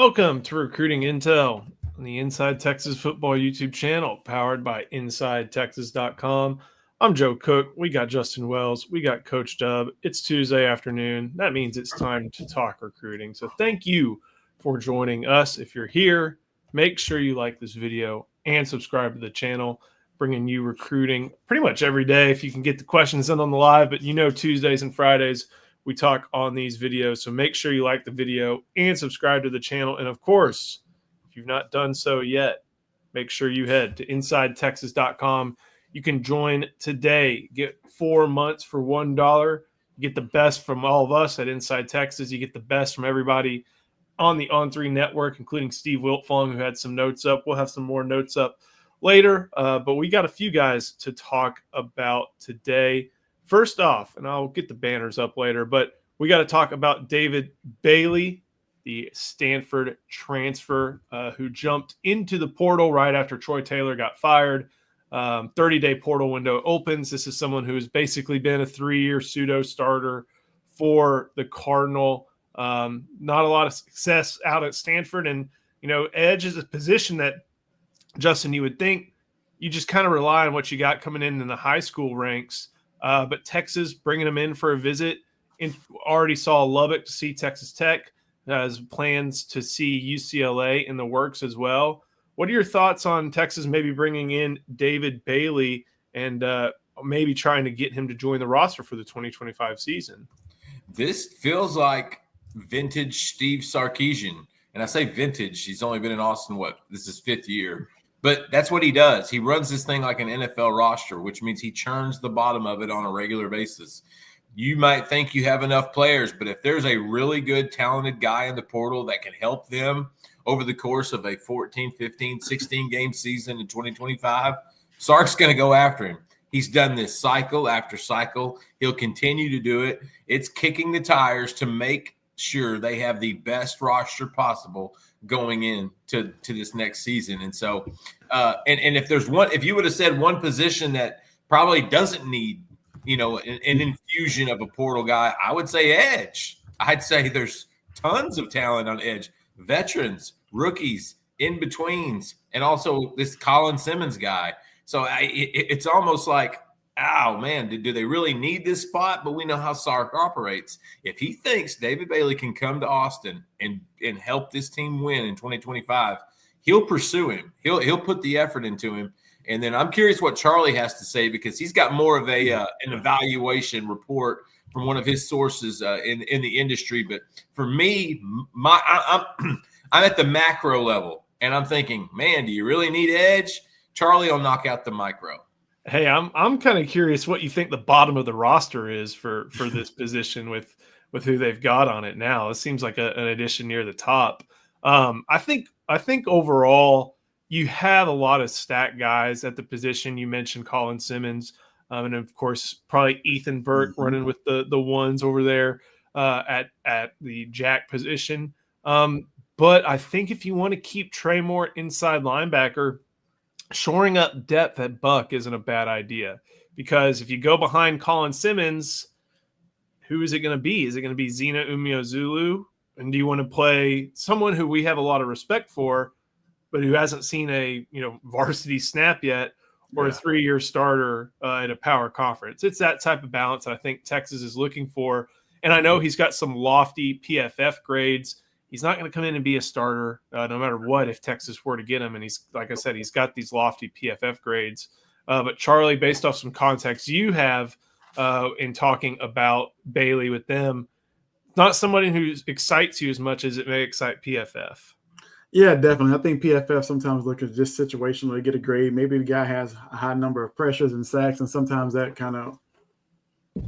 Welcome to Recruiting Intel on the Inside Texas Football YouTube channel, powered by InsideTexas.com. I'm Joe Cook. We got Justin Wells. We got Coach Dub. It's Tuesday afternoon. That means it's time to talk recruiting. So thank you for joining us. If you're here, make sure you like this video and subscribe to the channel, bringing you recruiting pretty much every day if you can get the questions in on the live. But Tuesdays and Fridays, we talk on these videos. So make sure you like the video and subscribe to the channel. And of course, if you've not done so yet, make sure you head to InsideTexas.com. You can join today. Get 4 months for $1. You get the best from all of us at Inside Texas. You get the best from everybody on the On3 network, including Steve Wiltfong, who had some notes up. We'll have some more notes up later, but we got a few guys to talk about today. First off, and I'll get the banners up later, but we got to talk about David Bailey, the Stanford transfer who jumped into the portal right after Troy Taylor got fired. 30-day portal window opens. This is someone who has basically been a 3-year pseudo starter for the Cardinal. Not a lot of success out at Stanford. And, edge is a position that, Justin, you would think you just kind of rely on what you got coming in the high school ranks. But Texas bringing him in for a visit. Already saw Lubbock to see Texas Tech. Has plans to see UCLA in the works as well. What are your thoughts on Texas maybe bringing in David Bailey and maybe trying to get him to join the roster for the 2025 season? This feels like vintage Steve Sarkisian. And I say vintage. He's only been in Austin, this is 5th year. But that's what he does. He runs this thing like an NFL roster, which means he churns the bottom of it on a regular basis. You might think you have enough players, but if there's a really good, talented guy in the portal that can help them over the course of a 14, 15, 16-game season in 2025, Sark's going to go after him. He's done this cycle after cycle. He'll continue to do it. It's kicking the tires to make sure they have the best roster possible going into this next season. And so, and if you would have said one position that probably doesn't need, an infusion of a portal guy, I would say edge. I'd say there's tons of talent on edge, veterans, rookies, in-betweens, and also this Colin Simmons guy. So it's almost like, oh, man, do they really need this spot? But we know how Sark operates. If he thinks David Bailey can come to Austin and help this team win in 2025, he'll pursue him. He'll put the effort into him. And then I'm curious what Charlie has to say, because he's got more of an evaluation report from one of his sources in the industry. But for me, I'm at the macro level, and I'm thinking, man, do you really need edge? Charlie will knock out the micro. Hey, I'm kind of curious what you think the bottom of the roster is for this position with who they've got on it now. It seems like an addition near the top. I think overall you have a lot of stat guys at the position. You mentioned Colin Simmons, and of course probably Ethan Burke running with the ones over there at the jack position. But I think if you want to keep Trey Moore inside linebacker, shoring up depth at Buck isn't a bad idea, because if you go behind Colin Simmons, who is it going to be? Is it going to be Zena Umeozulu? And do you want to play someone who we have a lot of respect for, but who hasn't seen a varsity snap yet, or a 3-year starter at a power conference? It's that type of balance that I think Texas is looking for. And I know he's got some lofty PFF grades. He's not going to come in and be a starter no matter what if Texas were to get him. And he's, like I said, he's got these lofty PFF grades. But Charlie, based off some context you have in talking about Bailey with them, not somebody who excites you as much as it may excite PFF. Yeah, definitely. I think PFF sometimes look at this situation where they get a grade. Maybe the guy has a high number of pressures and sacks, and sometimes that kind of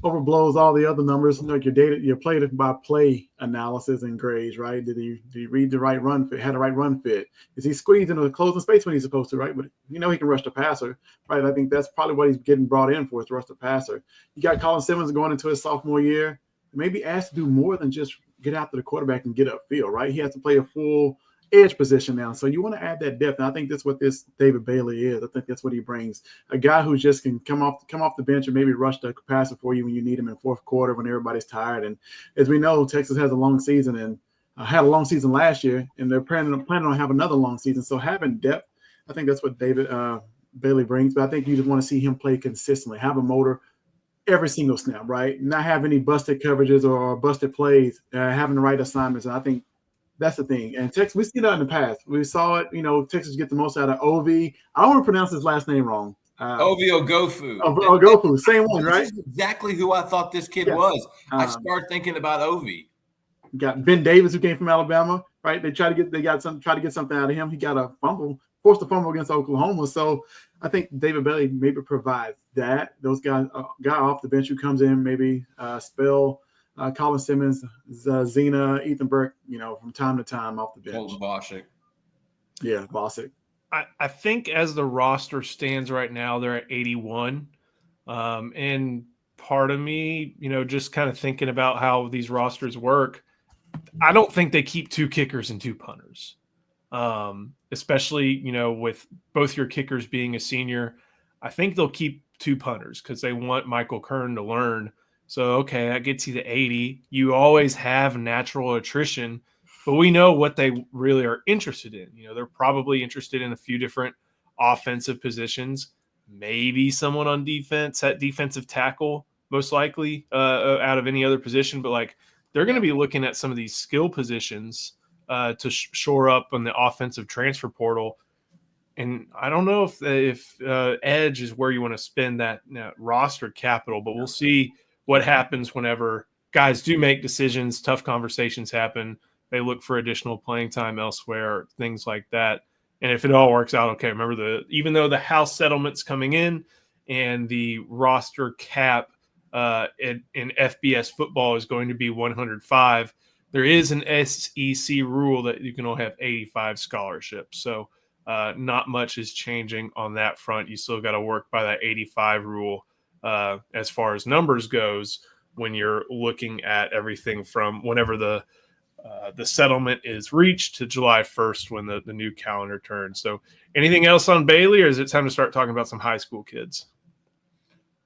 overblows all the other numbers, like your play by play analysis and grades, right? Did he read the right run fit, had the right run fit? Is he squeezed into the closing space when he's supposed to, right? But he can rush the passer, right? I think that's probably what he's getting brought in for, is to rush the passer. You got Colin Simmons going into his sophomore year, maybe asked to do more than just get after the quarterback and get upfield, right? He has to play a full edge position now. So you want to add that depth. And I think that's what this David Bailey is. I think that's what he brings. A guy who just can come off the bench and maybe rush the passer for you when you need him in fourth quarter when everybody's tired. And as we know, Texas has a long season, and had a long season last year, and they're planning on having another long season. So having depth, I think that's what David Bailey brings. But I think you just want to see him play consistently, have a motor every single snap, right? Not have any busted coverages or busted plays, having the right assignments. And I think that's the thing. And Texas, we've seen that in the past. We saw it, Texas get the most out of Ovi. I don't want to pronounce his last name wrong. Ovi Ogofu. Ogofu, same one, right? This is exactly who I thought this kid was. I started thinking about Ovi. Got Ben Davis, who came from Alabama, right? They try to get something out of him. He got a fumble, forced a fumble against Oklahoma. So I think David Bailey maybe provides that. Those guys, guy off the bench who comes in, maybe spell Colin Simmons, Zena, Ethan Burke, from time to time off the bench. Colton Bostic. Yeah, Bostic. I think as the roster stands right now, they're at 81. And part of me, just kind of thinking about how these rosters work, I don't think they keep 2 kickers and 2 punters, especially, with both your kickers being a senior. I think they'll keep 2 punters because they want Michael Kern to learn. So, okay, that gets you to 80. You always have natural attrition, but we know what they really are interested in. They're probably interested in a few different offensive positions, maybe someone on defense at defensive tackle, most likely out of any other position. But they're going to be looking at some of these skill positions to shore up on the offensive transfer portal. And I don't know if edge is where you want to spend that roster capital, but we'll see what happens whenever guys do make decisions, tough conversations happen. They look for additional playing time elsewhere, things like that. And if it all works out, okay, remember even though the house settlement's coming in and the roster cap in FBS football is going to be 105, there is an SEC rule that you can only have 85 scholarships. So not much is changing on that front. You still got to work by that 85 rule as far as numbers goes when you're looking at everything from whenever the settlement is reached to July 1st when the new calendar turns. So anything else on Bailey, or is it time to start talking about some high school kids?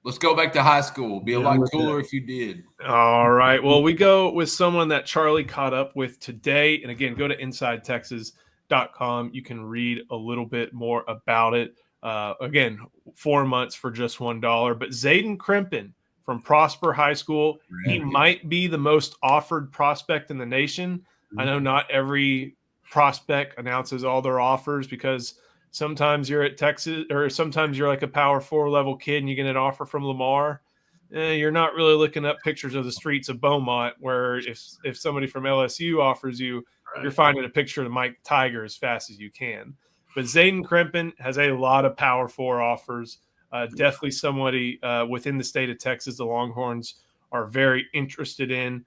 Let's go back to high school. Be a lot cooler if you did. All right. Well, we go with someone that Charlie caught up with today. And again, go to InsideTexas.com. You can read a little bit more about it. Again, 4 months for just $1. But Zayden Krempin from Prosper High School, he might be the most offered prospect in the nation. I know not every prospect announces all their offers because sometimes you're at Texas or sometimes you're like a Power 4 level kid and you get an offer from Lamar. You're not really looking up pictures of the streets of Beaumont where if somebody from LSU offers you, you're finding a picture of Mike Tiger as fast as you can. But Zayden Krempin has a lot of Power 4 offers. Definitely somebody within the state of Texas, the Longhorns are very interested in.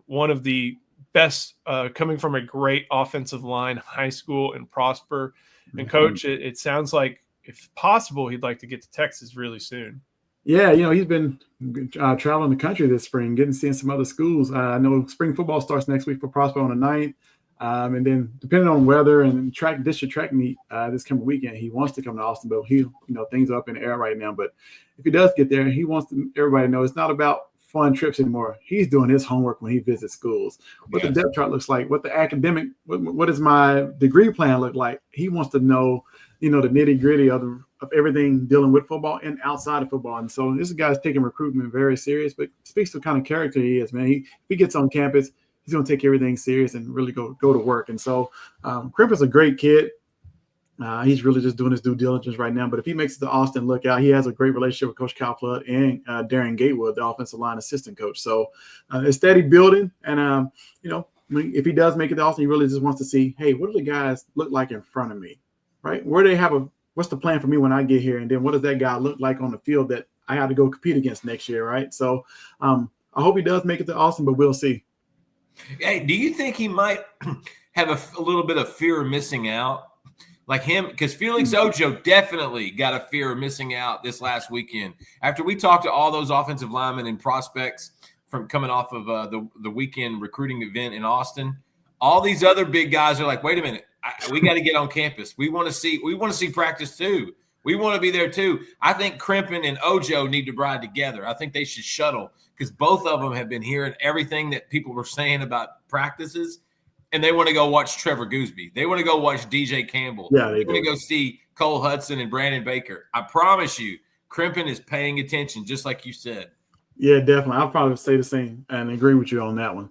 One of the best coming from a great offensive line, high school in Prosper. And Coach, it sounds like if possible, he'd like to get to Texas really soon. Yeah, he's been traveling the country this spring, seeing some other schools. I know spring football starts next week for Prosper on the 9th. And then depending on weather and district track meet this coming weekend, he wants to come to Austin, but things are up in the air right now. But if he does get there, he wants everybody to know it's not about fun trips anymore. He's doing his homework when he visits schools. What the depth chart looks like, what the academic, what does my degree plan look like? He wants to know, the nitty gritty of everything dealing with football and outside of football. And so this guy's taking recruitment very serious, but speaks to the kind of character he is, man. If he gets on campus, he's going to take everything serious and really go to work. And so Krempin's a great kid. He's really just doing his due diligence right now. But if he makes it to Austin, look out. He has a great relationship with Coach Cal Flood and Darren Gatewood, the offensive line assistant coach. So it's steady building. And, if he does make it to Austin, he really just wants to see, hey, what do the guys look like in front of me, right? Where do they have what's the plan for me when I get here? And then what does that guy look like on the field that I have to go compete against next year, right? So I hope he does make it to Austin, but we'll see. Hey, do you think he might have a little bit of fear of missing out? Like him, because Felix Ojo definitely got a fear of missing out this last weekend. After we talked to all those offensive linemen and prospects from coming off of the weekend recruiting event in Austin, all these other big guys are like, wait a minute, we got to get on campus. We want to see practice too. We want to be there too. I think Krempin and Ojo need to ride together. I think they should shuttle because both of them have been hearing everything that people were saying about practices. and they want to go watch Trevor Gooseby. They want to go watch DJ Campbell. Yeah, they they want to do. go see Cole Hudson and Brandon Baker. I promise you, Crimpin is paying attention, just like you said. Yeah, definitely. I'll probably say the same and agree with you on that one.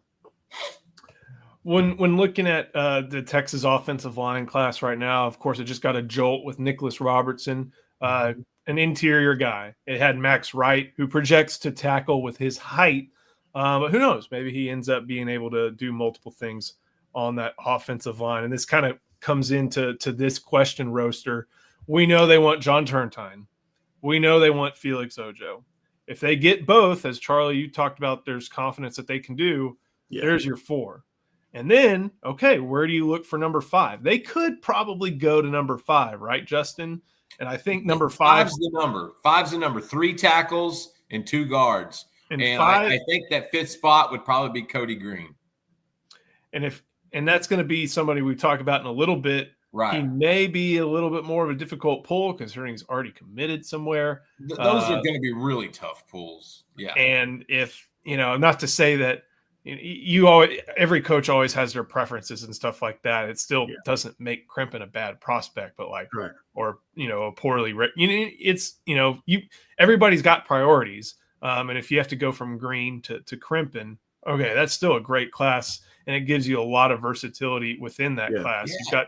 When looking at the Texas offensive line class right now, of course, it just got a jolt with Nicholas Robertson, an interior guy. It had Max Wright, who projects to tackle with his height. But who knows? Maybe he ends up being able to do multiple things on that offensive line. And this kind of comes into this question roaster. We know they want John Turntine. We know they want Felix Ojo. If they get both, as Charlie, you talked about, there's confidence that they can do. Yeah. There's your 4. And then, okay, where do you look for number 5? They could probably go to number 5, right, Justin? And I think number 5 Five's the number. 5's the number. 3 tackles and 2 guards. And I think that 5th spot would probably be Cody Green. And that's going to be somebody we talk about in a little bit. Right. He may be a little bit more of a difficult pull considering he's already committed somewhere. Those are going to be really tough pulls. Yeah. And if, not to say that every coach always has their preferences and stuff like that. It still doesn't make Crimpin a bad prospect, but right. Or, a poorly everybody's got priorities. And if you have to go from Green to Crimpin, okay, that's still a great class. And it gives you a lot of versatility within that class. Yeah.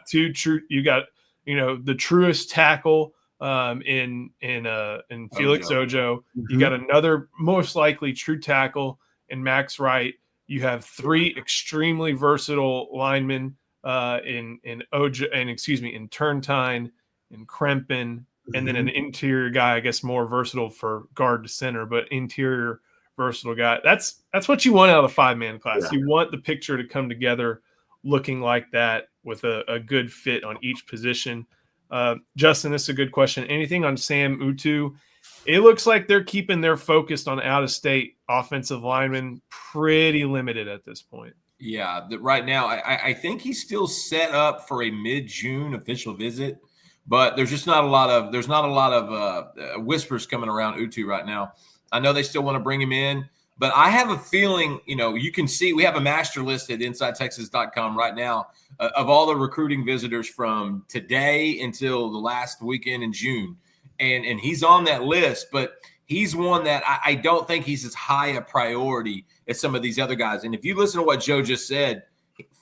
You got the truest tackle in Felix Ojo. Mm-hmm. You got another most likely true tackle in Max Wright. You have 3 extremely versatile linemen in Ojo in Turntine, in Crimpin, and then an interior guy, I guess more versatile for guard to center, but interior versatile guy. That's what you want out of a 5-man class. Yeah. You want the picture to come together looking like that with a good fit on each position. Justin, this is a good question. Anything on Sam Utu? It looks like they're keeping their focus on out-of-state offensive linemen pretty limited at this point. Yeah, right now I think he's still set up for a mid-June official visit, but there's just not a lot of whispers coming around Utu right now. I know they still want to bring him in, but I have a feeling, you can see we have a master list at InsideTexas.com right now of all the recruiting visitors from today until the last weekend in June. And he's on that list, but he's one that I don't think he's as high a priority as some of these other guys. And if you listen to what Joe just said,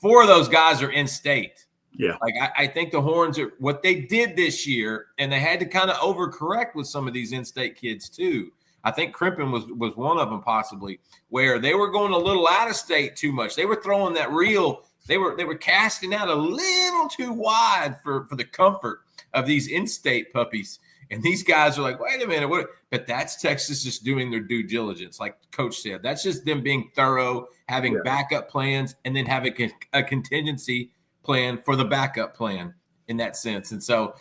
4 of those guys are in state. Yeah. Like I think the Horns are what they did this year, and they had to kind of overcorrect with some of these in-state kids too. I think Crimpin was one of them possibly, where they were going a little out of state too much. They were throwing that reel. They were casting out a little too wide for the comfort of these in-state puppies. And these guys are like, wait a minute, what? But that's Texas just doing their due diligence, like Coach said. That's just them being thorough, having backup plans, and then having a contingency plan for the backup plan in that sense. And so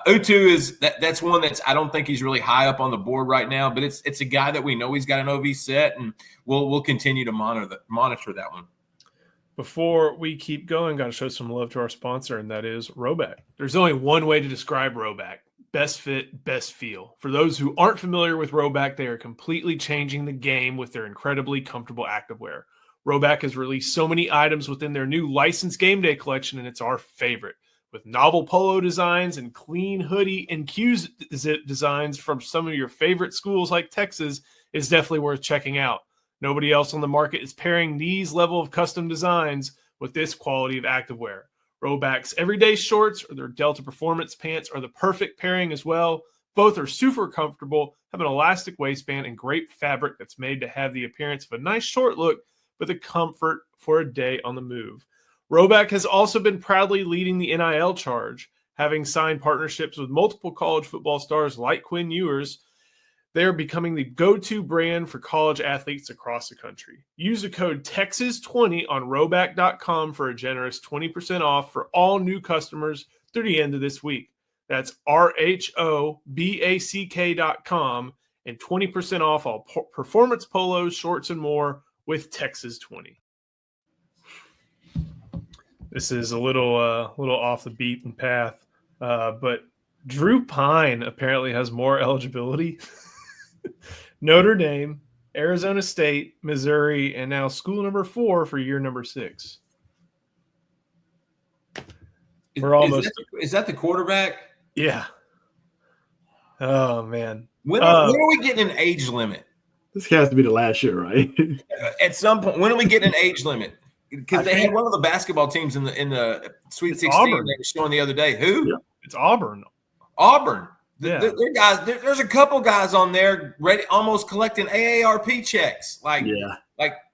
Utu is that's one that's I don't think he's really high up on the board right now, but it's a guy that we know he's got an OV set, and we'll continue to monitor that one. Before we keep going, got to show some love to our sponsor, and that is Roback. There's only one way to describe Roback. Best fit, best feel. For those who aren't familiar with Roback, they are completely changing the game with their incredibly comfortable activewear. Roback has released so many items within their new licensed game day collection, and it's our favorite. With novel polo designs and clean hoodie and Q-zip designs from some of your favorite schools like Texas, it's definitely worth checking out. Nobody else on the market is pairing these level of custom designs with this quality of activewear. Roback's everyday shorts or their Delta Performance pants are the perfect pairing as well. Both are super comfortable, have an elastic waistband, and great fabric that's made to have the appearance of a nice short look, but the comfort for a day on the move. Roback has also been proudly leading the NIL charge, having signed partnerships with multiple college football stars like Quinn Ewers. They are becoming the go-to brand for college athletes across the country. Use the code TEXAS20 on Roback.com for a generous 20% off for all new customers through the end of this week. That's RHOBACK.com and 20% off all performance polos, shorts, and more with Texas20. This is a little off the beaten path, but Drew Pine apparently has more eligibility. Notre Dame, Arizona State, Missouri, and now school number 4 for year number 6. We're almost. Is that the quarterback? Yeah. Oh man. When are we getting an age limit? This has to be the last year, right? At some point, when are we getting an age limit? Because they had one of the basketball teams in the Sweet 16 Auburn. they were showing the other day. Who? Yeah. It's Auburn. Auburn. Yeah. They're guys. There's a couple guys on there ready, almost collecting AARP checks, like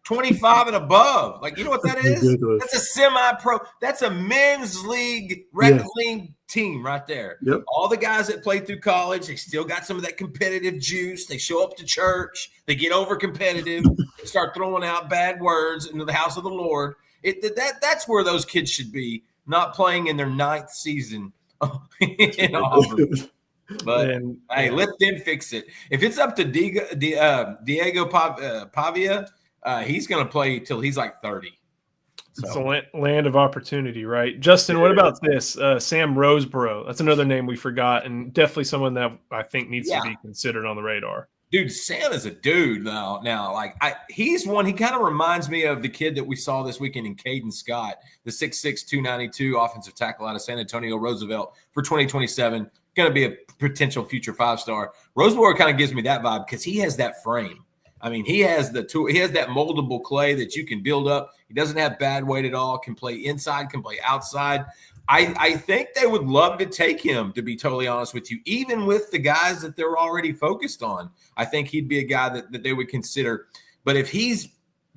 25 and above. Like, you know what that is? Ridiculous. That's a semi-pro. That's a men's league rec league team right there. Yep. All the guys that played through college, they still got some of that competitive juice. They show up to church. They get over competitive. They start throwing out bad words into the house of the Lord. That's where those kids should be, not playing in their 9th season in Auburn. But hey, let them fix it. If it's up to Diego Pavia, he's going to play till he's like 30. So. It's a land of opportunity, right? Justin, what about this? Sam Roseborough. That's another name we forgot, and definitely someone that I think needs to be considered on the radar. Dude, Sam is a dude now. Like he's one. He kind of reminds me of the kid that we saw this weekend in Caden Scott, the 6'6", 292 offensive tackle out of San Antonio Roosevelt for 2027. Going to be a potential future 5-star. Roseborough kind of gives me that vibe because he has that frame. I mean, he has the tool. He has that moldable clay that you can build up. He doesn't have bad weight at all. Can play inside. Can play outside. I think they would love to take him, to be totally honest with you, even with the guys that they're already focused on. I think he'd be a guy that they would consider. But if he's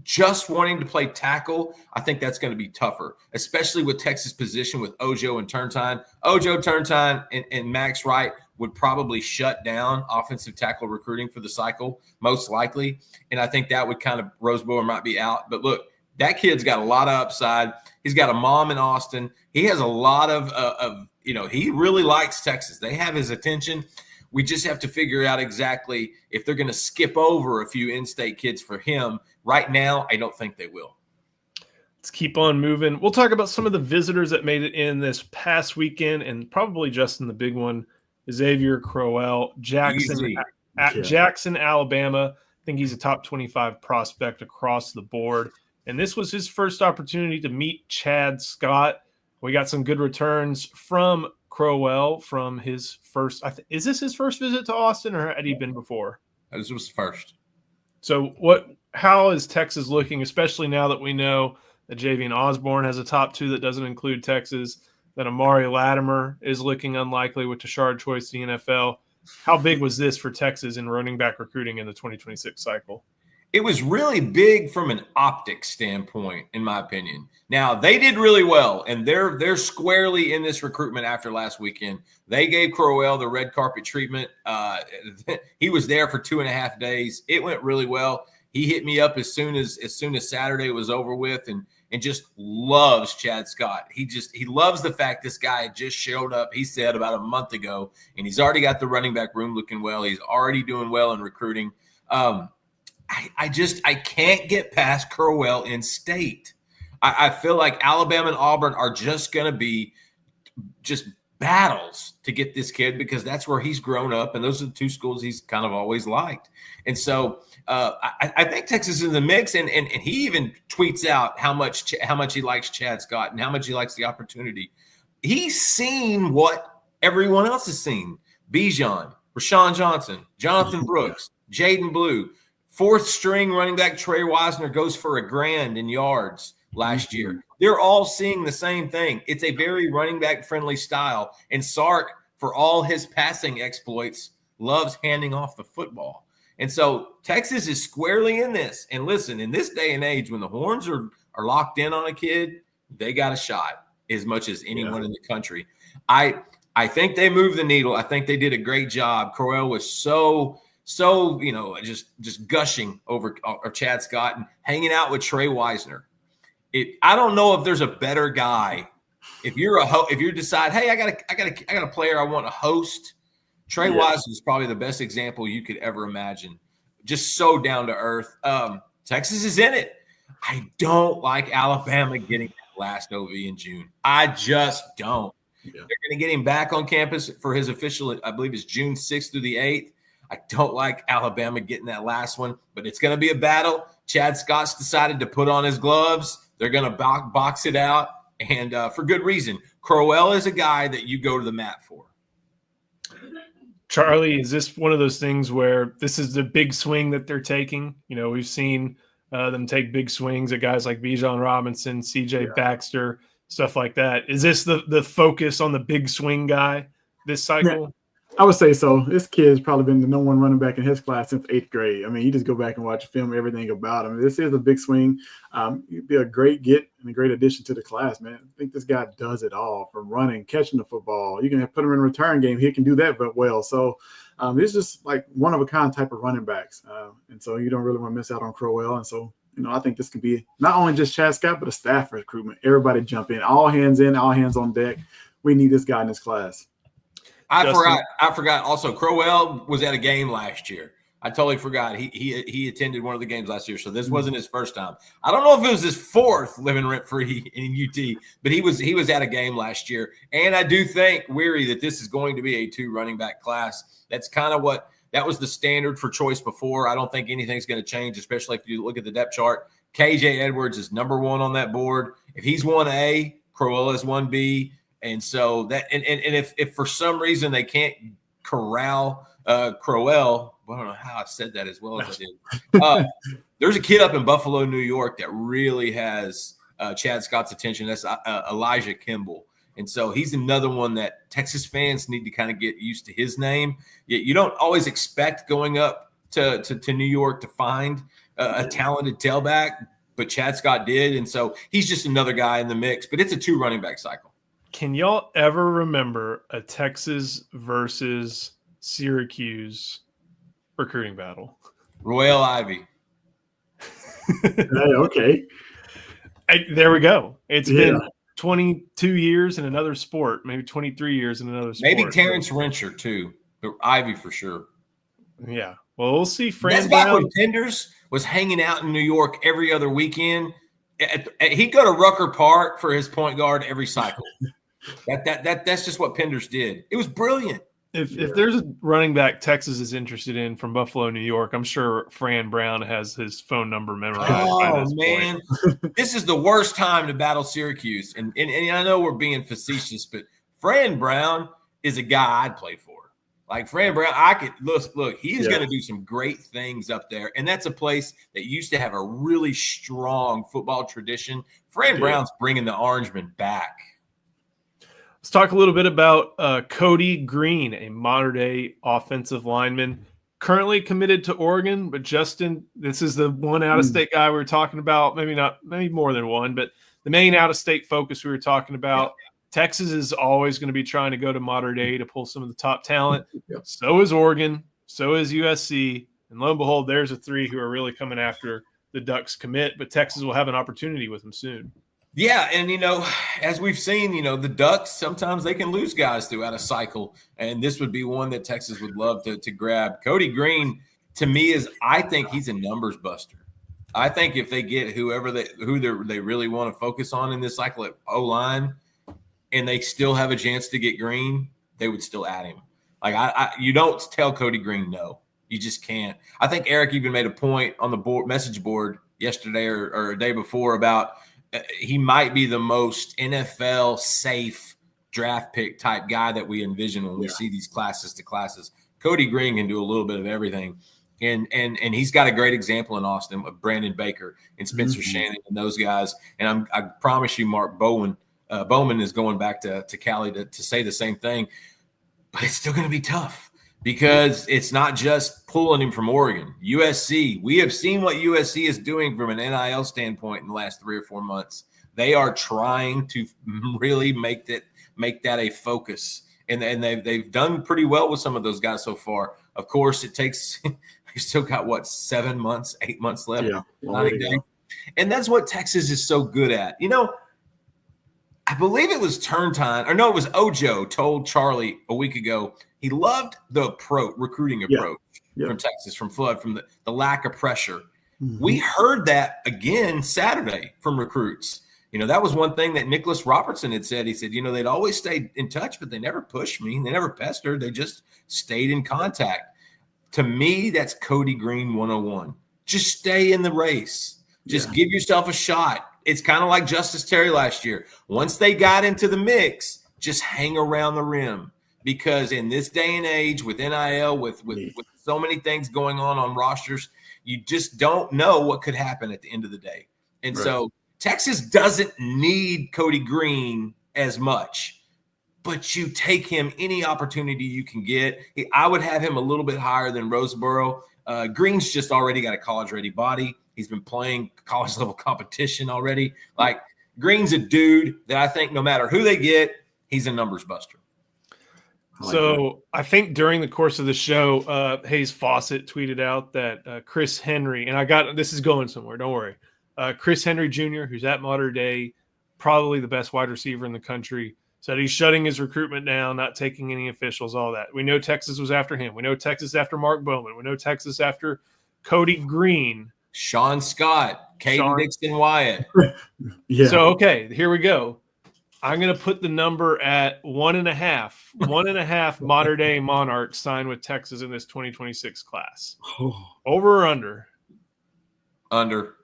just wanting to play tackle, I think that's going to be tougher, especially with Texas' position with Ojo and Turntine. Ojo, Turntine, and Max Wright would probably shut down offensive tackle recruiting for the cycle, most likely. And I think that would kind of – Roseborough might be out. But look, that kid's got a lot of upside. He's got a mom in Austin. He has a lot of he really likes Texas. They have his attention. We just have to figure out exactly if they're going to skip over a few in-state kids for him. Right now, I don't think they will. Let's keep on moving. We'll talk about some of the visitors that made it in this past weekend, and probably Justin, the big one, Xavier Crowell, Jackson, Alabama. I think he's a top 25 prospect across the board. And this was his first opportunity to meet Chad Scott. We got some good returns from Crowell from his first. Is this his first visit to Austin, or had he been before? This was first. So how is Texas looking, especially now that we know that Javian Osborne has a top 2 that doesn't include Texas, that Amari Latimer is looking unlikely with Tashard Choice to the NFL. How big was this for Texas in running back recruiting in the 2026 cycle? It was really big from an optics standpoint, in my opinion. Now, they did really well, and they're squarely in this recruitment after last weekend. They gave Crowell the red carpet treatment. He was there for 2.5 days. It went really well. He hit me up as soon as Saturday was over with, and just loves Chad Scott. He loves the fact this guy just showed up, he said, about a month ago, and he's already got the running back room looking well. He's already doing well in recruiting. I can't get past Crowell in state. I feel like Alabama and Auburn are just going to be just battles to get this kid because that's where he's grown up, and those are the 2 schools he's kind of always liked. And so I think Texas is in the mix, and he even tweets out how much he likes Chad Scott and how much he likes the opportunity. He's seen what everyone else has seen. Bijan, Rashawn Johnson, Jonathan Brooks, Jaden Blue. 4th string running back Trey Wisner goes for $1,000 in yards last year. They're all seeing the same thing. It's a very running back friendly style. And Sark, for all his passing exploits, loves handing off the football. And so Texas is squarely in this. And listen, in this day and age, when the horns are locked in on a kid, they got a shot as much as anyone in the country. I think they moved the needle. I think they did a great job. Crowell was so just gushing over Chad Scott and hanging out with Trey Wisner. I don't know if there's a better guy. If you decide, hey, I got a player I want to host, Trey Wisner is probably the best example you could ever imagine. Just so down to earth. Texas is in it. I don't like Alabama getting that last OV in June. I just don't. Yeah. They're going to get him back on campus for his official, I believe it's June 6th through the 8th. I don't like Alabama getting that last one, but it's going to be a battle. Chad Scott's decided to put on his gloves. They're going to box it out, and for good reason. Crowell is a guy that you go to the mat for. Charlie, is this one of those things where this is the big swing that they're taking? We've seen them take big swings at guys like Bijan Robinson, CJ Baxter, stuff like that. Is this the focus on the big swing guy this cycle? Yeah, I would say so. This kid's probably been the number one running back in his class since 8th grade. I mean, you just go back and watch film, everything about him. This is a big swing. He'd be a great get and a great addition to the class, man. I think this guy does it all, from running, catching the football. You can put him in a return game. He can do that well. So he's just like one of a kind type of running backs. And so you don't really want to miss out on Crowell. And so, I think this could be not only just Chad Scott, but a staff recruitment. Everybody jump in, all hands on deck. We need this guy in this class. I forgot. Also, Crowell was at a game last year. I totally forgot. He attended one of the games last year, so this wasn't his first time. I don't know if it was his fourth living rent free in UT, but he was at a game last year. And I do think, Weary, that this is going to be a 2 running back class. That's kind of that was the standard for choice before. I don't think anything's going to change, especially if you look at the depth chart. KJ Edwards is number 1 on that board. If he's 1A, Crowell is 1B. And so that, and if for some reason they can't corral Crowell, well, I don't know how I said that as well as I did. There's a kid up in Buffalo, New York that really has Chad Scott's attention. That's Elijah Kimball. And so he's another one that Texas fans need to kind of get used to his name. You don't always expect going up to New York to find a talented tailback, but Chad Scott did. And so he's just another guy in the mix, but it's a 2 running back cycle. Can y'all ever remember a Texas versus Syracuse recruiting battle? Royal Ivy. Okay. There we go. It's been 22 years in another sport, maybe 23 years in another sport. Maybe Terrence Rencher too, but Ivy for sure. Yeah. Well, we'll see. That's back when Penders was hanging out in New York every other weekend. He'd go to Rucker Park for his point guard every cycle. That's just what Penders did. It was brilliant. If there's a running back Texas is interested in from Buffalo, New York, I'm sure Fran Brown has his phone number memorized. Oh, man. This is the worst time to battle Syracuse. And I know we're being facetious, but Fran Brown is a guy I'd play for. Like Fran Brown, I could look, he's going to do some great things up there. And that's a place that used to have a really strong football tradition. Fran Brown's bringing the Orangemen back. Let's talk a little bit about Cody Green, a modern-day offensive lineman, currently committed to Oregon. But Justin, this is the one out-of-state guy we were talking about. Maybe more than one, but the main out-of-state focus we were talking about. Yeah. Texas is always going to be trying to go to modern day to pull some of the top talent. Yep. So is Oregon. So is USC. And lo and behold, there's the 3 who are really coming after the Ducks commit. But Texas will have an opportunity with them soon. Yeah, and, as we've seen, the Ducks, sometimes they can lose guys throughout a cycle. And this would be one that Texas would love to grab. Cody Green, to me, I think he's a numbers buster. I think if they get who they really want to focus on in this cycle at O-line, and they still have a chance to get Green, they would still add him. Like you don't tell Cody Green no. You just can't. I think Eric even made a point on the message board yesterday or a day before about he might be the most NFL safe draft pick type guy that we envision when we see these classes to classes. Cody Green can do a little bit of everything. And he's got a great example in Austin of Brandon Baker and Spencer Shannon and those guys. And I promise you, Mark Bowman is going back to Cali to say the same thing, but it's still going to be tough because it's not just pulling him from Oregon. USC, we have seen what USC is doing from an NIL standpoint in the last 3 or 4 months. They are trying to really make that a focus, and they've done pretty well with some of those guys so far. Of course, it takes – you still got, 7 months, 8 months left? Yeah. And that's what Texas is so good at. I believe it was it was Ojo told Charlie a week ago he loved the recruiting approach from Texas, from Flood, from the lack of pressure. Mm-hmm. We heard that again Saturday from recruits. That was one thing that Nicholas Robertson had said. He said, they'd always stayed in touch, but they never pushed me. They never pestered. They just stayed in contact. To me, that's Cody Green 101. Just stay in the race. Just give yourself a shot. it's kind of like Justice Terry last year. Once they got into the mix, just hang around the rim, because in this day and age with NIL, with so many things going on rosters, you just don't know what could happen at the end of the day. And so Texas doesn't need Cody Green as much, but you take him any opportunity you can get. I would have him a little bit higher than Roseboro. Green's just already got a college-ready body. He's been playing college-level competition already. Like, Green's a dude that I think no matter who they get, he's a numbers buster. So I think during the course of the show, Hayes Fawcett tweeted out that Chris Henry, and this is going somewhere, don't worry. Chris Henry Jr., who's at Mater Dei, probably the best wide receiver in the country, said he's shutting his recruitment down, not taking any officials, all that. We know Texas was after him. We know Texas after Mark Bowman. We know Texas after Cody Green. Sean Scott, Caden Dixon Wyatt. Yeah. So, okay, here we go. I'm going to put the number at 1.5. 1.5 Mater Dei Monarchs signed with Texas in this 2026 class. Over or under? Under.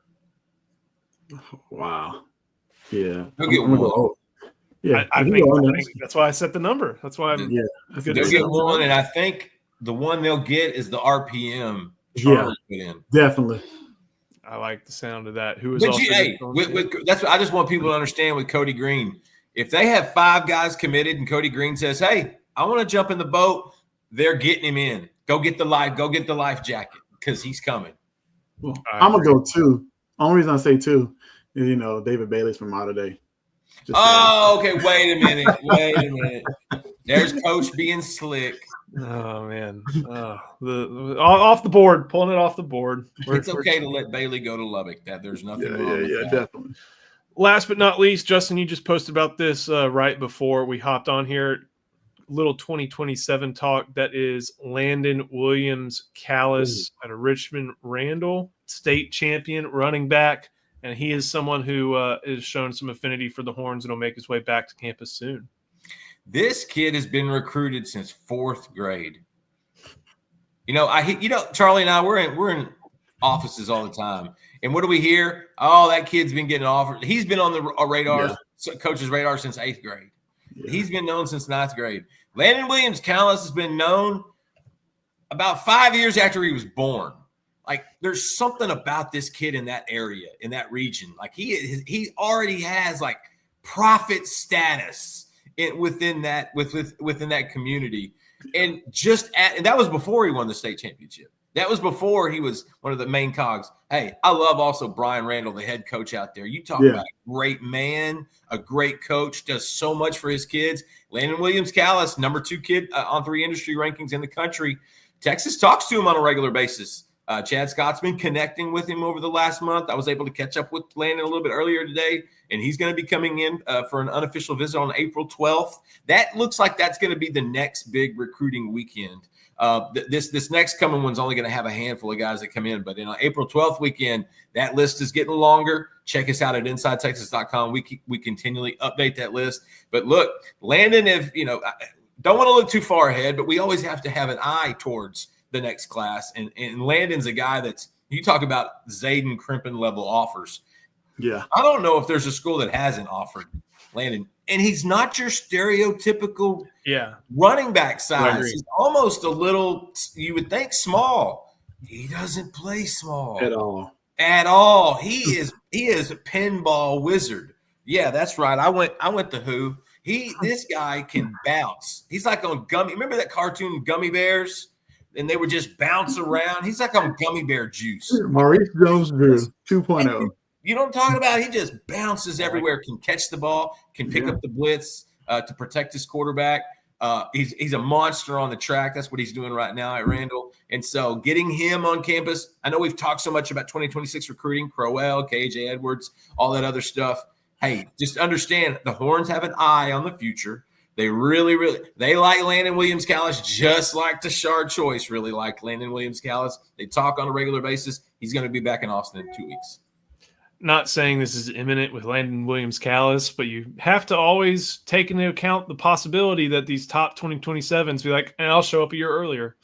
Wow. Yeah. He'll get one. Yeah, I think that's why I set the number. That's why I'm. Yeah, they'll get one, and I think the one they'll get is the RPM. Charlie put in. Definitely. I like the sound of that. Who is but also that's what I just want people to understand with Cody Green. If they have 5 guys committed and Cody Green says, "Hey, I want to jump in the boat," they're getting him in. Go get the life jacket, because he's coming. Well, I'm gonna go 2. Only reason I say 2 is David Bailey's from Mater Dei. Okay. Wait a minute. There's Coach being slick. Oh man, off the board, pulling it off the board. It's okay to let Bailey go to Lubbock. That there's nothing wrong with that. Definitely. Last but not least, Justin, you just posted about this right before we hopped on here. Little 2027 talk. That is Landon Williams-Callis out of Richmond Randall, state champion running back. And he is someone who is shown some affinity for the Horns and will make his way back to campus soon. This kid has been recruited since 4th grade. Charlie and I, we're in offices all the time. And what do we hear? Oh, that kid's been getting offered. He's been on the radar, coach's radar since 8th grade. Yeah. He's been known since 9th grade. Landon Williams-Callis has been known about 5 years after he was born. Like, there's something about this kid in that area, in that region. Like, he already has like prophet status within that community, and and that was before he won the state championship. That was before he was one of the main cogs. Hey, I love also Brian Randall, the head coach out there. You talk about a great man, a great coach, does so much for his kids. Landon Williams-Callis, number 2 kid on 3 industry rankings in the country. Texas talks to him on a regular basis. Chad Scott's been connecting with him over the last month. I was able to catch up with Landon a little bit earlier today, and he's going to be coming in for an unofficial visit on April 12th. That looks like that's going to be the next big recruiting weekend. This next coming one's only going to have a handful of guys that come in, but in April 12th weekend, that list is getting longer. Check us out at InsideTexas.com. We continually update that list. But look, Landon, don't want to look too far ahead, but we always have to have an eye towards the next class. And Landon's a guy that's, you talk about Zayden Crimpin level offers. Yeah. I don't know if there's a school that hasn't offered Landon. And he's not your stereotypical running back size. He's almost a little, you would think, small. He doesn't play small. At all. He is a pinball wizard. Yeah, that's right. I went to who. This guy can bounce. He's like on Gummy. Remember that cartoon Gummy Bears? And they would just bounce around. He's like on gummy bear juice. Maurice Jones-Drew 2.0. You know what I'm talking about? He just bounces everywhere, can catch the ball, can pick up the blitz to protect his quarterback. He's a monster on the track. That's what he's doing right now at Randall. And so getting him on campus, I know we've talked so much about 2026 recruiting, Crowell, KJ Edwards, all that other stuff. Hey, just understand the Horns have an eye on the future. They they like Landon Williams-Callis, just like Tashard Choice really like Landon Williams-Callis. They talk on a regular basis. He's going to be back in Austin in 2 weeks. Not saying this is imminent with Landon Williams-Callis, but you have to always take into account the possibility that these top 2027s be like, I'll show up a year earlier.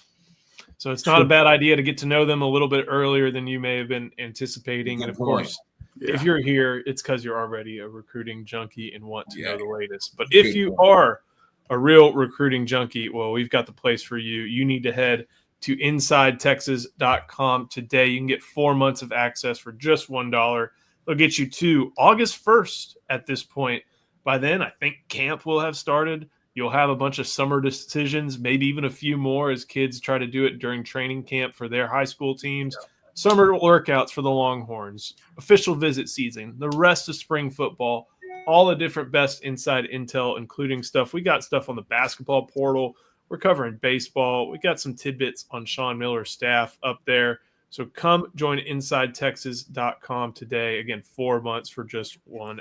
So it's not a bad idea to get to know them a little bit earlier than you may have been anticipating. And of course, Yeah. If you're here, it's because you're already a recruiting junkie and want to know the latest. But Good if you point. are a real recruiting junkie, well, we've got the place for you. You need to head to InsideTexas.com today. You can get 4 months of access for just $1. They'll get you to August 1st at this point. By then, I think camp will have started. You'll have a bunch of summer decisions, maybe even a few more as kids try to do it during training camp for their high school teams. Summer workouts for the Longhorns, official visit season, the rest of spring football, all the different best inside intel, including stuff. We got stuff on the basketball portal. We're covering baseball. We got some tidbits on Sean Miller's staff up there. So come join InsideTexas.com today. Again, 4 months for just $1.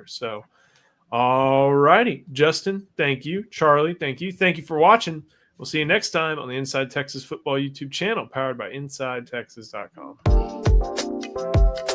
So, all righty. Justin, thank you. Charlie, thank you. Thank you for watching. We'll see you next time on the Inside Texas Football YouTube channel, powered by InsideTexas.com.